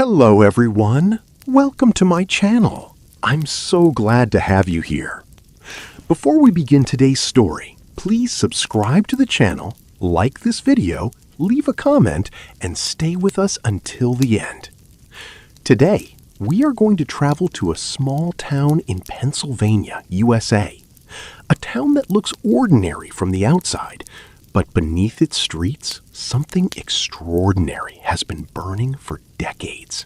Hello everyone, welcome to my channel. I'm so glad to have you here. Before we begin today's story, please subscribe to the channel, like this video, leave a comment, and stay with us until the end. Today, we are going to travel to a small town in Pennsylvania, USA. A town that looks ordinary from the outside, but beneath its streets, something extraordinary has been burning for decades.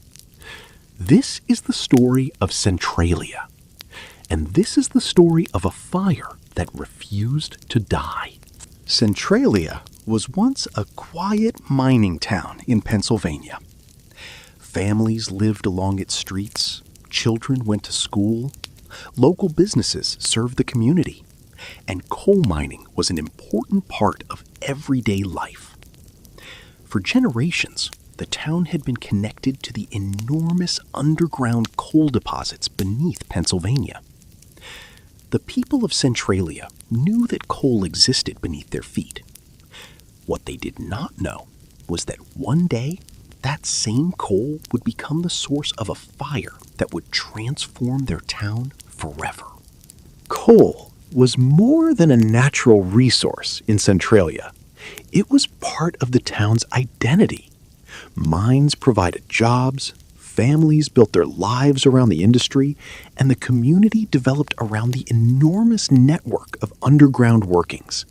This is the story of Centralia, and this is the story of a fire that refused to die. Centralia was once a quiet mining town in Pennsylvania. Families lived along its streets, children went to school, local businesses served the community, and coal mining was an important part of everyday life. For generations, the town had been connected to the enormous underground coal deposits beneath Pennsylvania. The people of Centralia knew that coal existed beneath their feet. What they did not know was that one day, that same coal would become the source of a fire that would transform their town forever. Coal was more than a natural resource in Centralia. It was part of the town's identity. Mines provided jobs, families built their lives around the industry, and the community developed around the enormous network of underground workings.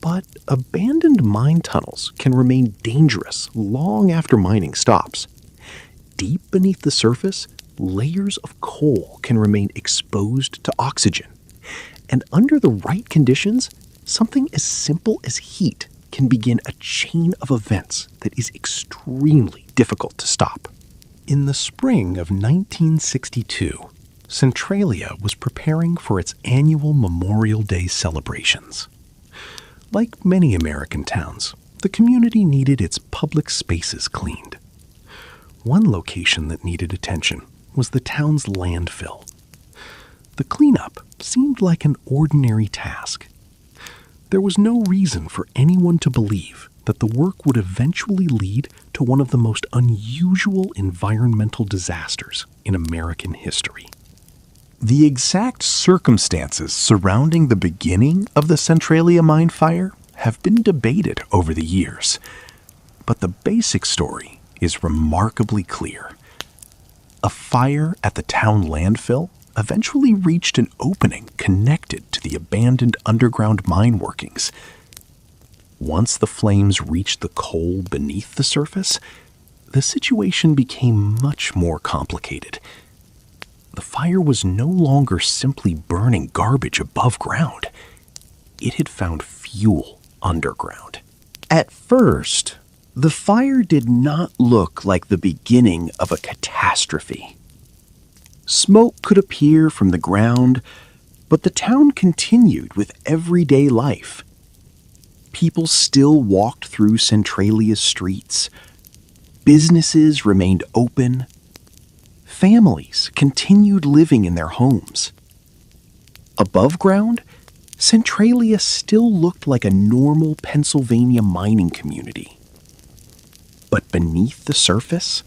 But abandoned mine tunnels can remain dangerous long after mining stops. Deep beneath the surface, layers of coal can remain exposed to oxygen. And under the right conditions, something as simple as heat can begin a chain of events that is extremely difficult to stop. In the spring of 1962, Centralia was preparing for its annual Memorial Day celebrations. Like many American towns, the community needed its public spaces cleaned. One location that needed attention was the town's landfill. The cleanup seemed like an ordinary task. There was no reason for anyone to believe that the work would eventually lead to one of the most unusual environmental disasters in American history. The exact circumstances surrounding the beginning of the Centralia mine fire have been debated over the years, but the basic story is remarkably clear. A fire at the town landfill eventually reached an opening connected to the abandoned underground mine workings. Once the flames reached the coal beneath the surface, the situation became much more complicated. The fire was no longer simply burning garbage above ground. It had found fuel underground. At first, the fire did not look like the beginning of a catastrophe. Smoke could appear from the ground, but the town continued with everyday life. People still walked through Centralia's streets. Businesses remained open. Families continued living in their homes. Above ground, Centralia still looked like a normal Pennsylvania mining community. But beneath the surface,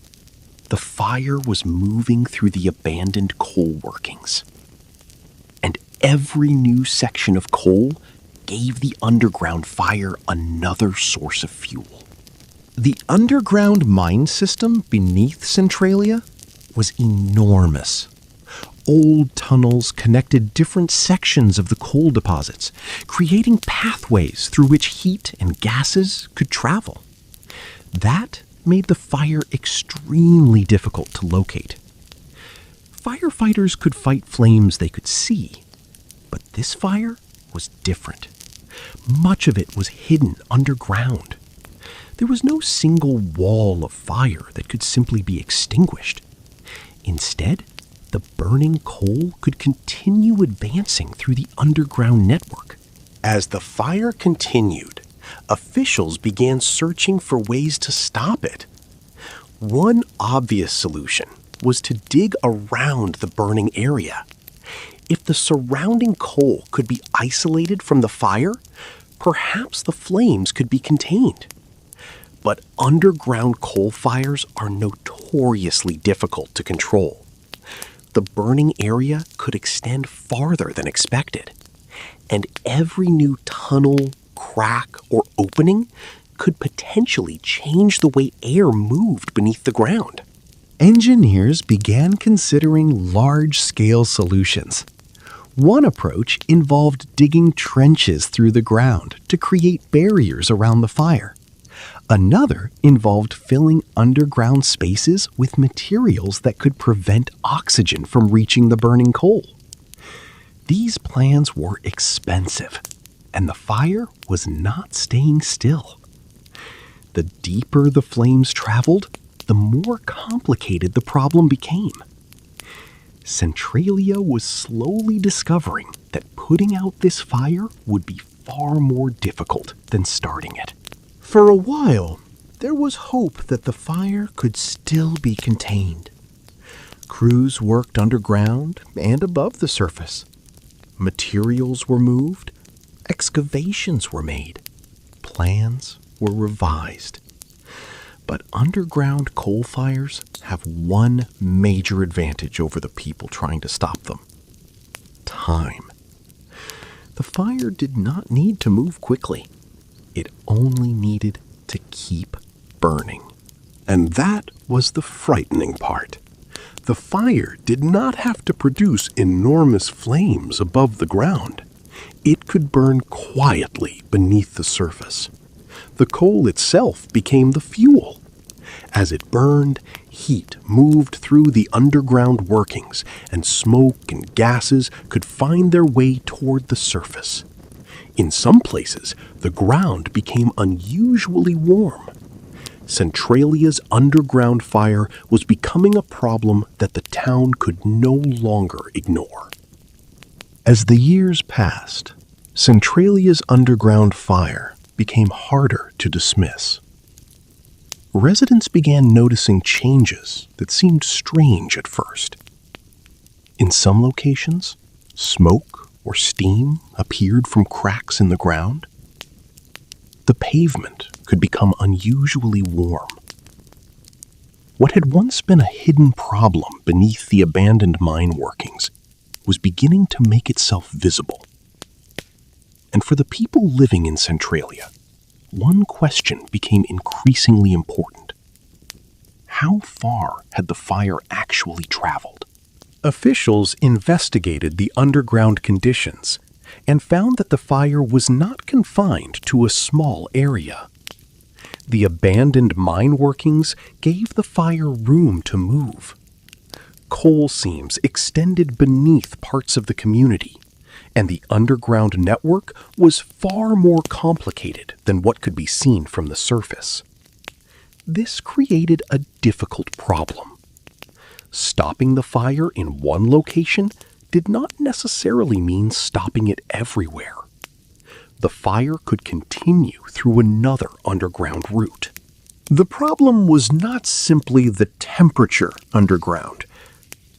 the fire was moving through the abandoned coal workings. And every new section of coal gave the underground fire another source of fuel. The underground mine system beneath Centralia was enormous. Old tunnels connected different sections of the coal deposits, creating pathways through which heat and gases could travel. That made the fire extremely difficult to locate. Firefighters could fight flames they could see, but this fire was different. Much of it was hidden underground. There was no single wall of fire that could simply be extinguished. Instead, the burning coal could continue advancing through the underground network. As the fire continued, officials began searching for ways to stop it. One obvious solution was to dig around the burning area. If the surrounding coal could be isolated from the fire, perhaps the flames could be contained. But underground coal fires are notoriously difficult to control. The burning area could extend farther than expected, and every new tunnel, crack, or opening could potentially change the way air moved beneath the ground. Engineers began considering large-scale solutions. One approach involved digging trenches through the ground to create barriers around the fire. Another involved filling underground spaces with materials that could prevent oxygen from reaching the burning coal. These plans were expensive, and the fire was not staying still. The deeper the flames traveled, the more complicated the problem became. Centralia was slowly discovering that putting out this fire would be far more difficult than starting it. For a while, there was hope that the fire could still be contained. Crews worked underground and above the surface. Materials were moved, excavations were made, plans were revised. But underground coal fires have one major advantage over the people trying to stop them: time. The fire did not need to move quickly. It only needed to keep burning. And that was the frightening part. The fire did not have to produce enormous flames above the ground. It could burn quietly beneath the surface. The coal itself became the fuel. As it burned, heat moved through the underground workings, and smoke and gases could find their way toward the surface. In some places, the ground became unusually warm. Centralia's underground fire was becoming a problem that the town could no longer ignore. As the years passed, Centralia's underground fire became harder to dismiss. Residents began noticing changes that seemed strange at first. In some locations, smoke or steam appeared from cracks in the ground. The pavement could become unusually warm. What had once been a hidden problem beneath the abandoned mine workings was beginning to make itself visible. And for the people living in Centralia, one question became increasingly important. How far had the fire actually traveled? Officials investigated the underground conditions and found that the fire was not confined to a small area. The abandoned mine workings gave the fire room to move. Coal seams extended beneath parts of the community, and the underground network was far more complicated than what could be seen from the surface. This created a difficult problem. Stopping the fire in one location did not necessarily mean stopping it everywhere. The fire could continue through another underground route. The problem was not simply the temperature underground.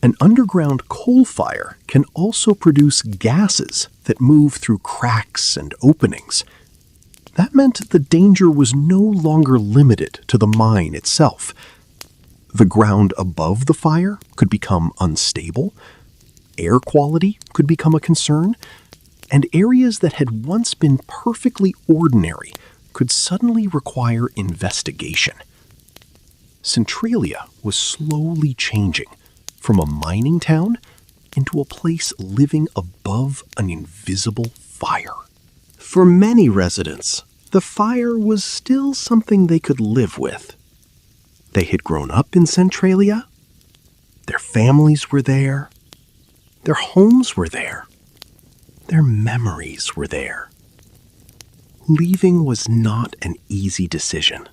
An underground coal fire can also produce gases that move through cracks and openings. That meant the danger was no longer limited to the mine itself. The ground above the fire could become unstable, air quality could become a concern, and areas that had once been perfectly ordinary could suddenly require investigation. Centralia was slowly changing from a mining town into a place living above an invisible fire. For many residents, the fire was still something they could live with. They had grown up in Centralia. Their families were there. Their homes were there. Their memories were there. Leaving was not an easy decision.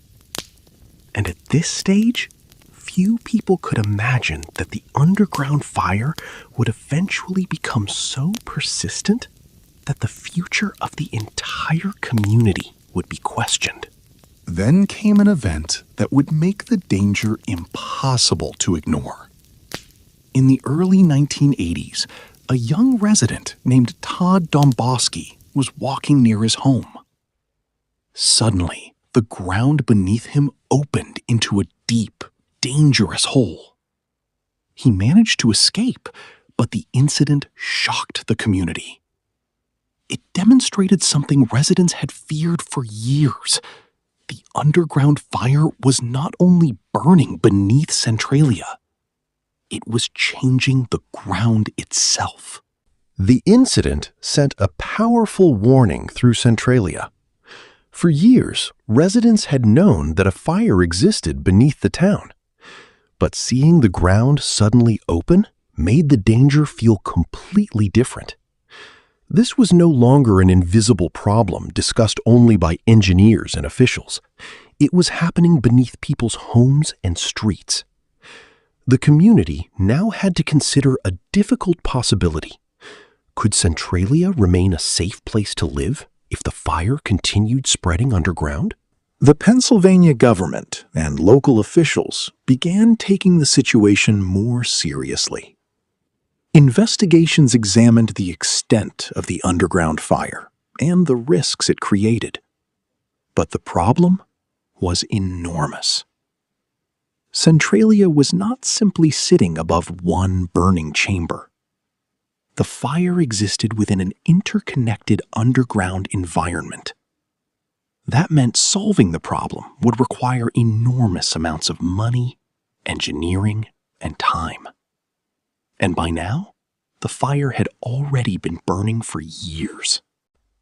And at this stage, few people could imagine that the underground fire would eventually become so persistent that the future of the entire community would be questioned. Then came an event that would make the danger impossible to ignore. In the early 1980s, a young resident named Todd Domboski was walking near his home. Suddenly, the ground beneath him opened into a deep, dangerous hole. He managed to escape, but the incident shocked the community. It demonstrated something residents had feared for years. The underground fire was not only burning beneath Centralia, it was changing the ground itself. The incident sent a powerful warning through Centralia. For years, residents had known that a fire existed beneath the town. But seeing the ground suddenly open made the danger feel completely different. This was no longer an invisible problem discussed only by engineers and officials. It was happening beneath people's homes and streets. The community now had to consider a difficult possibility. Could Centralia remain a safe place to live if the fire continued spreading underground? The Pennsylvania government and local officials began taking the situation more seriously. Investigations examined the extent of the underground fire and the risks it created. But the problem was enormous. Centralia was not simply sitting above one burning chamber. The fire existed within an interconnected underground environment. That meant solving the problem would require enormous amounts of money, engineering, and time. And by now, the fire had already been burning for years.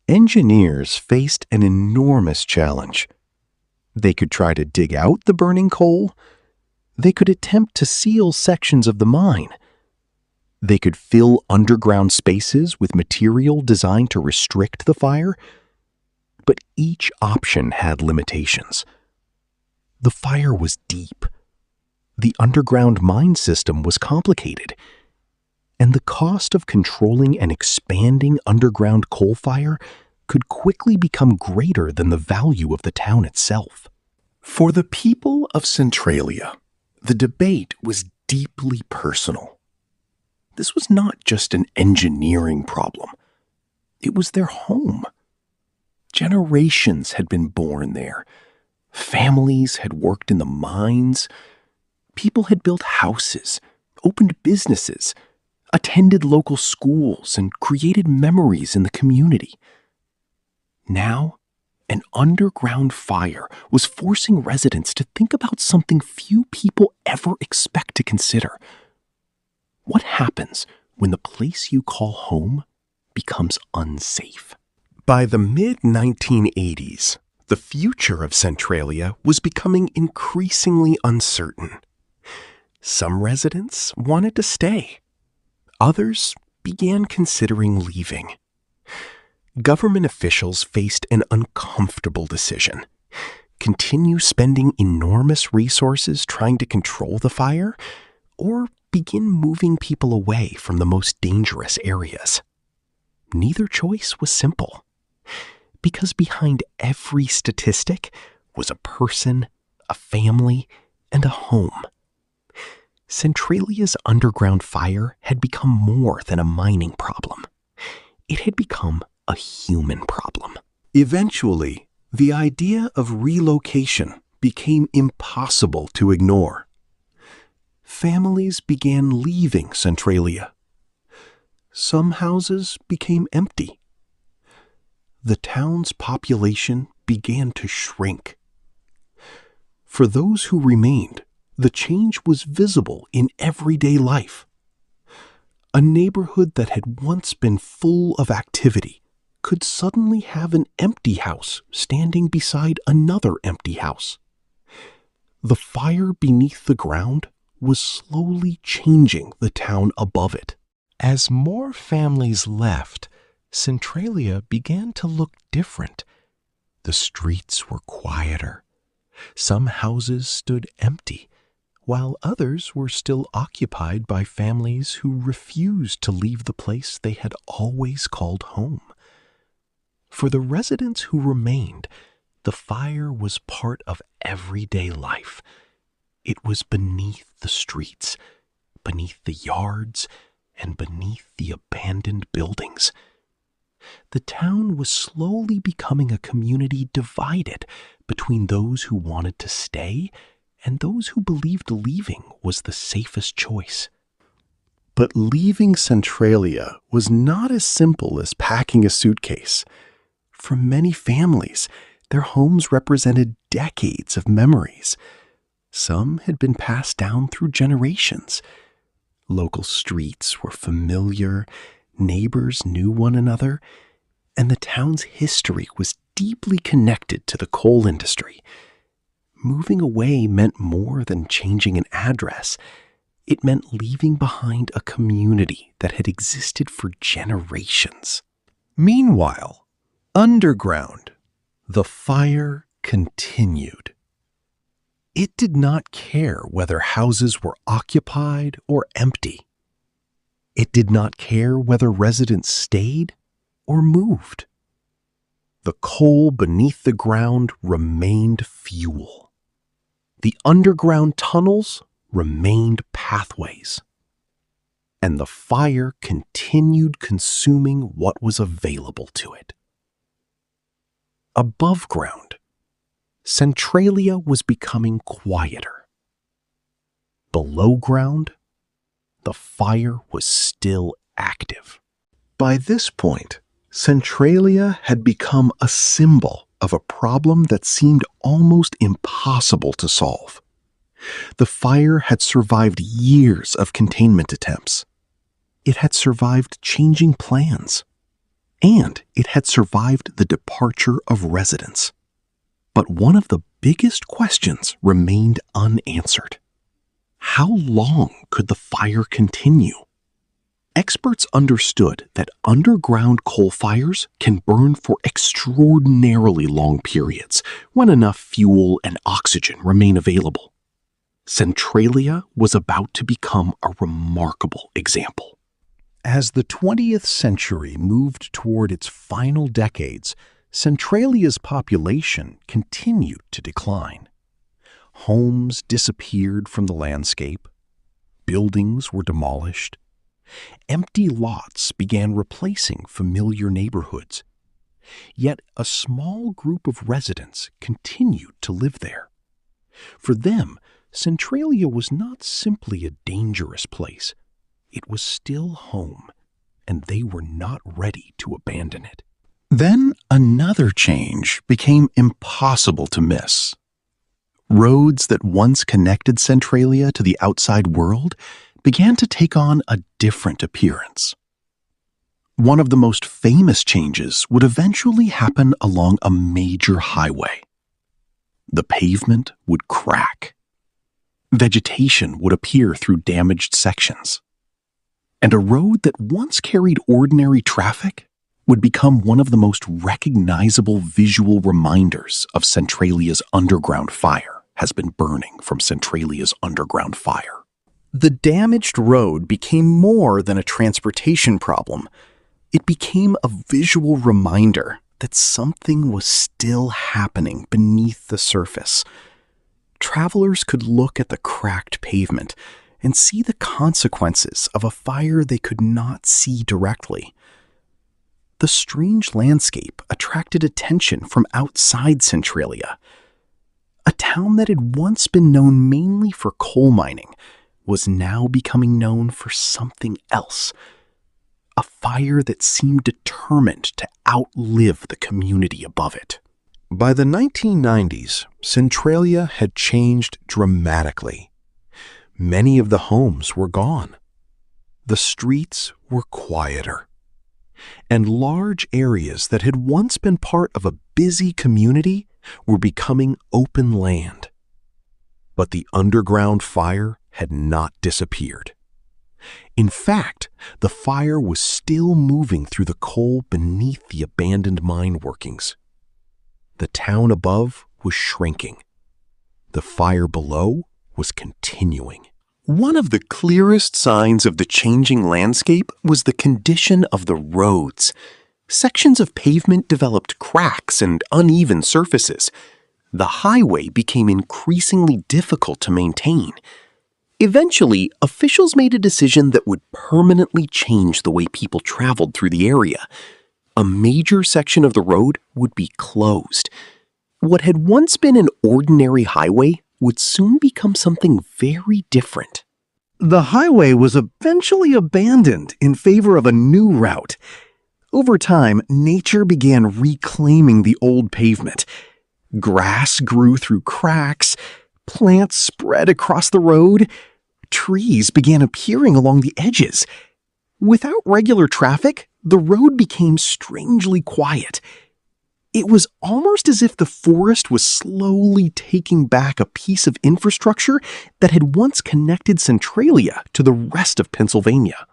Engineers faced an enormous challenge. They could try to dig out the burning coal. They could attempt to seal sections of the mine. They could fill underground spaces with material designed to restrict the fire. But each option had limitations. The fire was deep. The underground mine system was complicated. And the cost of controlling an expanding underground coal fire could quickly become greater than the value of the town itself. For the people of Centralia, the debate was deeply personal. This was not just an engineering problem. It was their home. Generations had been born there. Families had worked in the mines. People had built houses, opened businesses, attended local schools, and created memories in the community. Now, an underground fire was forcing residents to think about something few people ever expect to consider. What happens when the place you call home becomes unsafe? By the mid-1980s, the future of Centralia was becoming increasingly uncertain. Some residents wanted to stay. Others began considering leaving. Government officials faced an uncomfortable decision. Continue spending enormous resources trying to control the fire, or begin moving people away from the most dangerous areas? Neither choice was simple, because behind every statistic was a person, a family, and a home. Centralia's underground fire had become more than a mining problem. It had become a human problem. Eventually, the idea of relocation became impossible to ignore. Families began leaving Centralia. Some houses became empty. The town's population began to shrink. For those who remained, the change was visible in everyday life. A neighborhood that had once been full of activity could suddenly have an empty house standing beside another empty house. The fire beneath the ground was slowly changing the town above it. As more families left, Centralia began to look different. The streets were quieter. Some houses stood empty, while others were still occupied by families who refused to leave the place they had always called home. For the residents who remained, the fire was part of everyday life. It was beneath the streets, beneath the yards, and beneath the abandoned buildings. The town was slowly becoming a community divided between those who wanted to stay and those who believed leaving was the safest choice. But leaving Centralia was not as simple as packing a suitcase. For many families, their homes represented decades of memories. Some had been passed down through generations. Local streets were familiar, neighbors knew one another, and the town's history was deeply connected to the coal industry. Moving away meant more than changing an address. It meant leaving behind a community that had existed for generations. Meanwhile, underground, the fire continued. It did not care whether houses were occupied or empty. It did not care whether residents stayed or moved. The coal beneath the ground remained fuel. The underground tunnels remained pathways. And the fire continued consuming what was available to it. Above ground, Centralia was becoming quieter. Below ground, the fire was still active. By this point, Centralia had become a symbol of a problem that seemed almost impossible to solve. The fire had survived years of containment attempts. It had survived changing plans. And it had survived the departure of residents. But one of the biggest questions remained unanswered. How long could the fire continue? Experts understood that underground coal fires can burn for extraordinarily long periods when enough fuel and oxygen remain available. Centralia was about to become a remarkable example. As the 20th century moved toward its final decades, Centralia's population continued to decline. Homes disappeared from the landscape. Buildings were demolished. Empty lots began replacing familiar neighborhoods. Yet a small group of residents continued to live there. For them, Centralia was not simply a dangerous place. It was still home, and they were not ready to abandon it. Then another change became impossible to miss. Roads that once connected Centralia to the outside world began to take on a different appearance. One of the most famous changes would eventually happen along a major highway. The pavement would crack. Vegetation would appear through damaged sections. And a road that once carried ordinary traffic would become one of the most recognizable visual reminders of Centralia's underground fire has been burning from Centralia's underground fire. The damaged road became more than a transportation problem. It became a visual reminder that something was still happening beneath the surface. Travelers could look at the cracked pavement and see the consequences of a fire they could not see directly. The strange landscape attracted attention from outside Centralia. A town that had once been known mainly for coal mining was now becoming known for something else. A fire that seemed determined to outlive the community above it. By the 1990s, Centralia had changed dramatically. Many of the homes were gone. The streets were quieter. And large areas that had once been part of a busy community were becoming open land. But the underground fire had not disappeared. In fact, the fire was still moving through the coal beneath the abandoned mine workings. The town above was shrinking. The fire below was continuing. One of the clearest signs of the changing landscape was the condition of the roads. Sections of pavement developed cracks and uneven surfaces. The highway became increasingly difficult to maintain. Eventually, officials made a decision that would permanently change the way people traveled through the area. A major section of the road would be closed. What had once been an ordinary highway would soon become something very different. The highway was eventually abandoned in favor of a new route. Over time, nature began reclaiming the old pavement. Grass grew through cracks, plants spread across the road, trees began appearing along the edges. Without regular traffic, the road became strangely quiet. It was almost as if the forest was slowly taking back a piece of infrastructure that had once connected Centralia to the rest of Pennsylvania.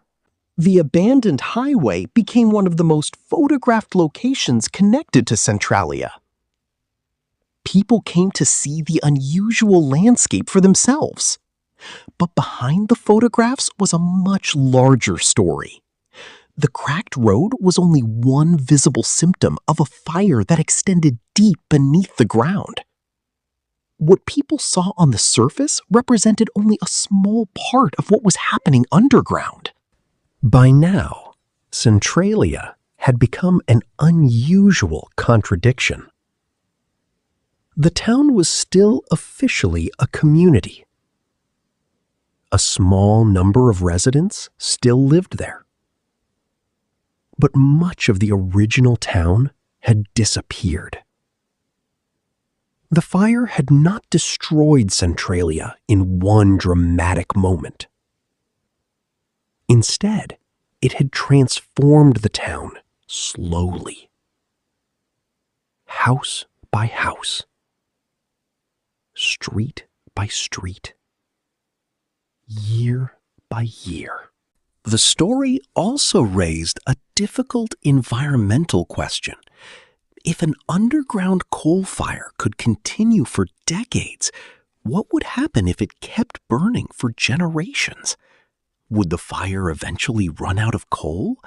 The abandoned highway became one of the most photographed locations connected to Centralia. People came to see the unusual landscape for themselves. But behind the photographs was a much larger story. The cracked road was only one visible symptom of a fire that extended deep beneath the ground. What people saw on the surface represented only a small part of what was happening underground. By now, Centralia had become an unusual contradiction. The town was still officially a community. A small number of residents still lived there. But much of the original town had disappeared. The fire had not destroyed Centralia in one dramatic moment. Instead, it had transformed the town slowly. House by house, street by street, year by year. The story also raised a difficult environmental question. If an underground coal fire could continue for decades, what would happen if it kept burning for generations? Would the fire eventually run out of coal?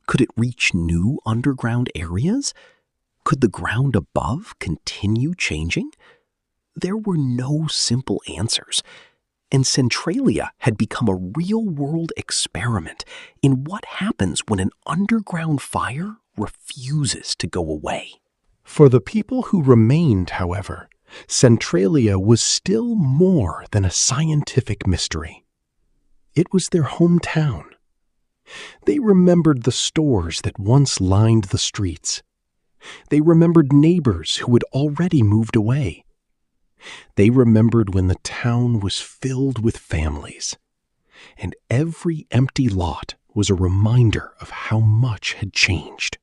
Could it reach new underground areas? Could the ground above continue changing? There were no simple answers. And Centralia had become a real-world experiment in what happens when an underground fire refuses to go away. For the people who remained, however, Centralia was still more than a scientific mystery. It was their hometown. They remembered the stores that once lined the streets. They remembered neighbors who had already moved away. They remembered when the town was filled with families, and every empty lot was a reminder of how much had changed.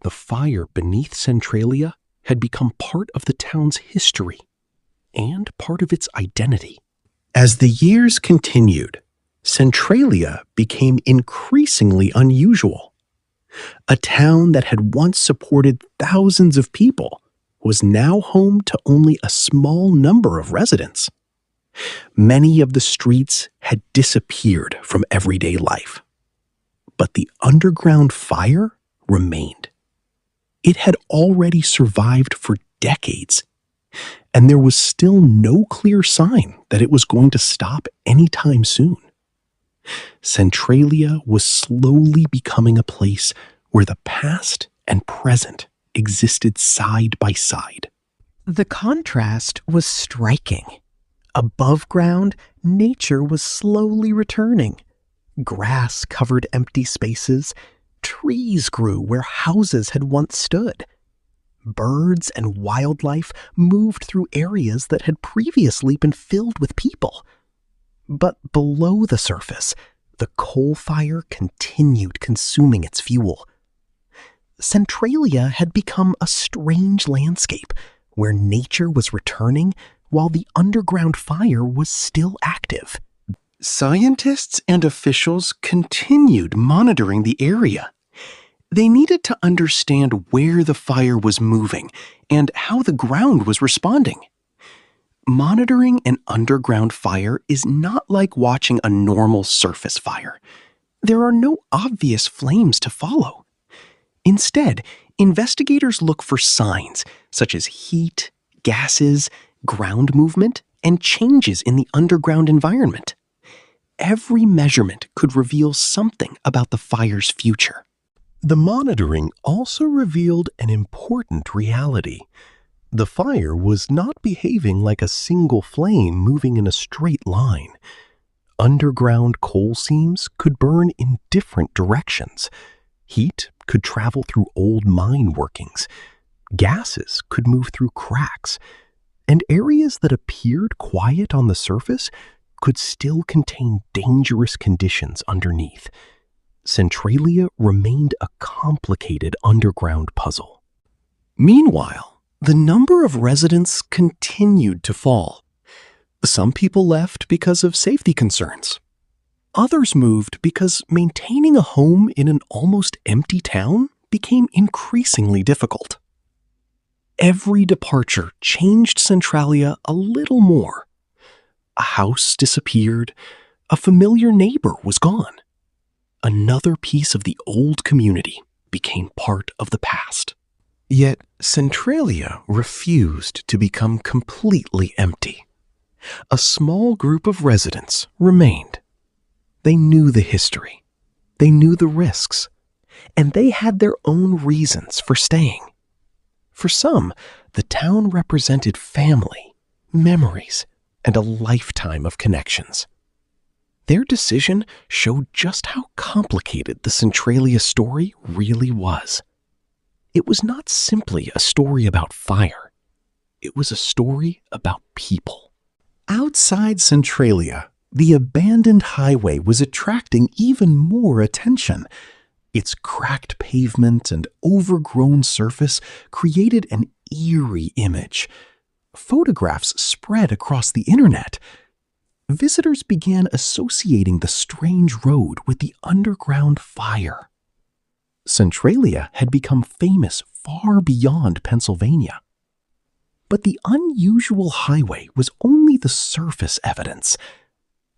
The fire beneath Centralia had become part of the town's history and part of its identity. As the years continued, Centralia became increasingly unusual. A town that had once supported thousands of people was now home to only a small number of residents. Many of the streets had disappeared from everyday life. But the underground fire remained. It had already survived for decades, and there was still no clear sign that it was going to stop anytime soon. Centralia was slowly becoming a place where the past and present existed side by side. The contrast was striking. Above ground, nature was slowly returning. Grass covered empty spaces. Trees grew where houses had once stood. Birds and wildlife moved through areas that had previously been filled with people. But below the surface, the coal fire continued consuming its fuel. Centralia had become a strange landscape where nature was returning while the underground fire was still active. Scientists and officials continued monitoring the area. They needed to understand where the fire was moving and how the ground was responding. Monitoring an underground fire is not like watching a normal surface fire. There are no obvious flames to follow. Instead, investigators look for signs such as heat, gases, ground movement, and changes in the underground environment. Every measurement could reveal something about the fire's future. The monitoring also revealed an important reality. The fire was not behaving like a single flame moving in a straight line. Underground coal seams could burn in different directions. Heat could travel through old mine workings. Gases could move through cracks. And areas that appeared quiet on the surface could still contain dangerous conditions underneath. Centralia remained a complicated underground puzzle. Meanwhile, the number of residents continued to fall. Some people left because of safety concerns. Others moved because maintaining a home in an almost empty town became increasingly difficult. Every departure changed Centralia a little more. A house disappeared. A familiar neighbor was gone. Another piece of the old community became part of the past. Yet Centralia refused to become completely empty. A small group of residents remained. They knew the history. They knew the risks. And they had their own reasons for staying. For some, the town represented family, memories, and a lifetime of connections. Their decision showed just how complicated the Centralia story really was. It was not simply a story about fire. It was a story about people. Outside Centralia, the abandoned highway was attracting even more attention. Its cracked pavement and overgrown surface created an eerie image. Photographs spread across the internet. Visitors began associating the strange road with the underground fire. Centralia had become famous far beyond Pennsylvania. But the unusual highway was only the surface evidence.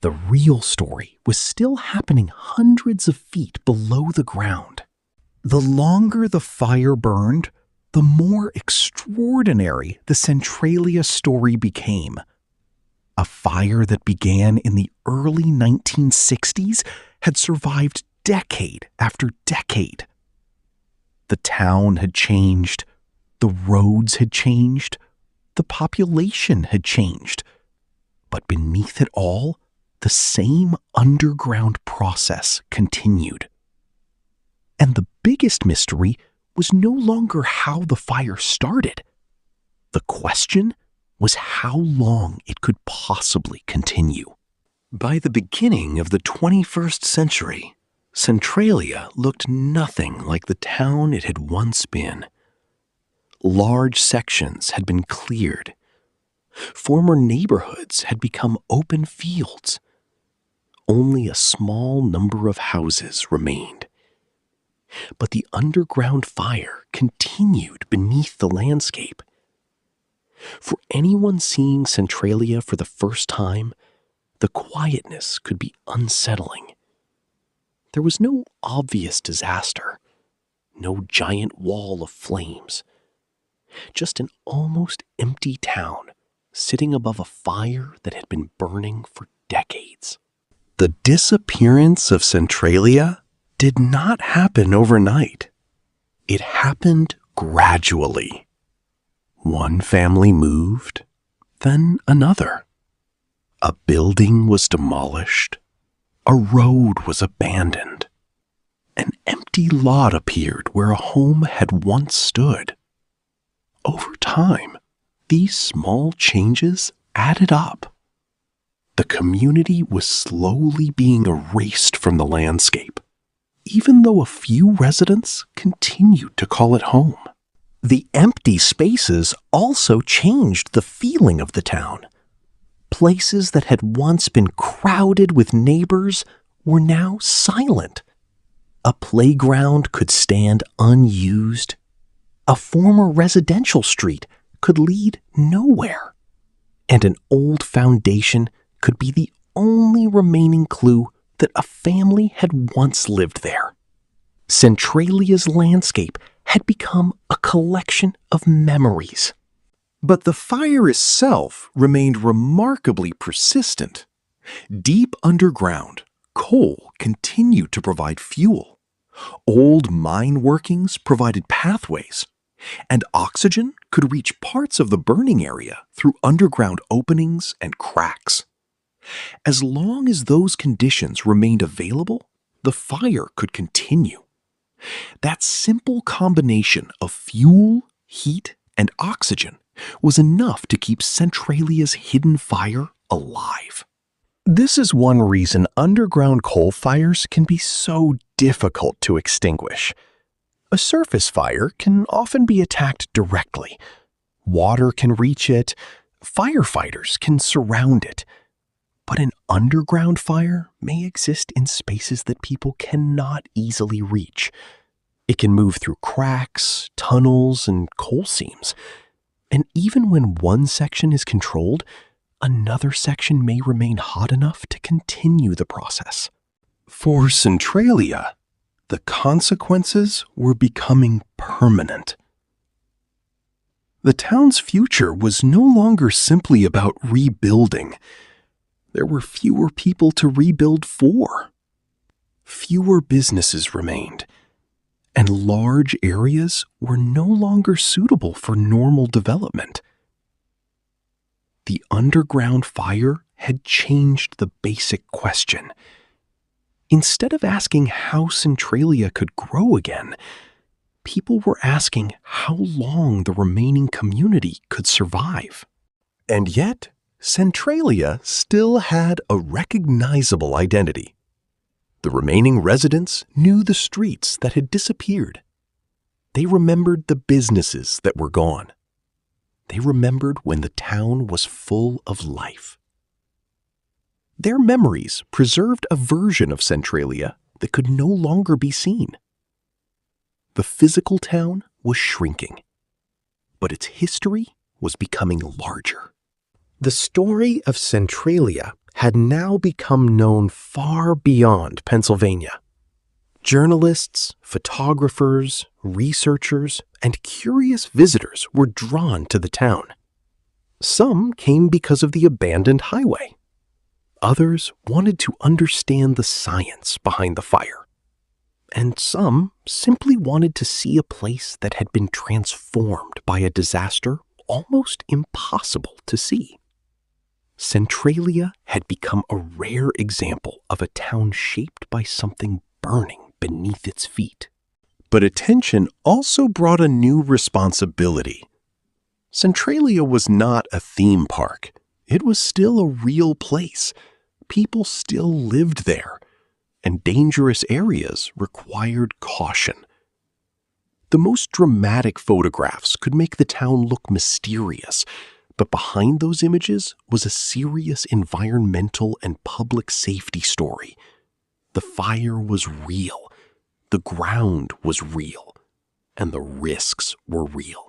The real story was still happening hundreds of feet below the ground. The longer the fire burned, the more extraordinary the Centralia story became. A fire that began in the early 1960s had survived decade after decade. The town had changed, the roads had changed, the population had changed. But beneath it all, the same underground process continued. And the biggest mystery was no longer how the fire started. The question was how long it could possibly continue. By the beginning of the 21st century, Centralia looked nothing like the town it had once been. Large sections had been cleared. Former neighborhoods had become open fields. Only a small number of houses remained. But the underground fire continued beneath the landscape. For anyone seeing Centralia for the first time, the quietness could be unsettling. There was no obvious disaster, no giant wall of flames, just an almost empty town sitting above a fire that had been burning for decades. The disappearance of Centralia did not happen overnight. It happened gradually. One family moved, then another. A building was demolished. A road was abandoned. An empty lot appeared where a home had once stood. Over time, these small changes added up. The community was slowly being erased from the landscape, even though a few residents continued to call it home. The empty spaces also changed the feeling of the town. Places that had once been crowded with neighbors were now silent. A playground could stand unused. A former residential street could lead nowhere. And an old foundation could be the only remaining clue that a family had once lived there. Centralia's landscape had become a collection of memories. But the fire itself remained remarkably persistent. Deep underground, coal continued to provide fuel. Old mine workings provided pathways, and oxygen could reach parts of the burning area through underground openings and cracks. As long as those conditions remained available, the fire could continue. That simple combination of fuel, heat, and oxygen was enough to keep Centralia's hidden fire alive. This is one reason underground coal fires can be so difficult to extinguish. A surface fire can often be attacked directly. Water can reach it, firefighters can surround it. But an underground fire may exist in spaces that people cannot easily reach. It can move through cracks, tunnels, and coal seams. And even when one section is controlled, another section may remain hot enough to continue the process. For Centralia, the consequences were becoming permanent. The town's future was no longer simply about rebuilding. There were fewer people to rebuild for. Fewer businesses remained, and large areas were no longer suitable for normal development. The underground fire had changed the basic question. Instead of asking how Centralia could grow again, people were asking how long the remaining community could survive. And yet, Centralia still had a recognizable identity. The remaining residents knew the streets that had disappeared. They remembered the businesses that were gone. They remembered when the town was full of life. Their memories preserved a version of Centralia that could no longer be seen. The physical town was shrinking, but its history was becoming larger. The story of Centralia had now become known far beyond Pennsylvania. Journalists, photographers, researchers, and curious visitors were drawn to the town. Some came because of the abandoned highway. Others wanted to understand the science behind the fire. And some simply wanted to see a place that had been transformed by a disaster almost impossible to see. Centralia had become a rare example of a town shaped by something burning beneath its feet. But attention also brought a new responsibility. Centralia was not a theme park. It was still a real place. People still lived there, and dangerous areas required caution. The most dramatic photographs could make the town look mysterious, but behind those images was a serious environmental and public safety story. The fire was real, the ground was real, and the risks were real.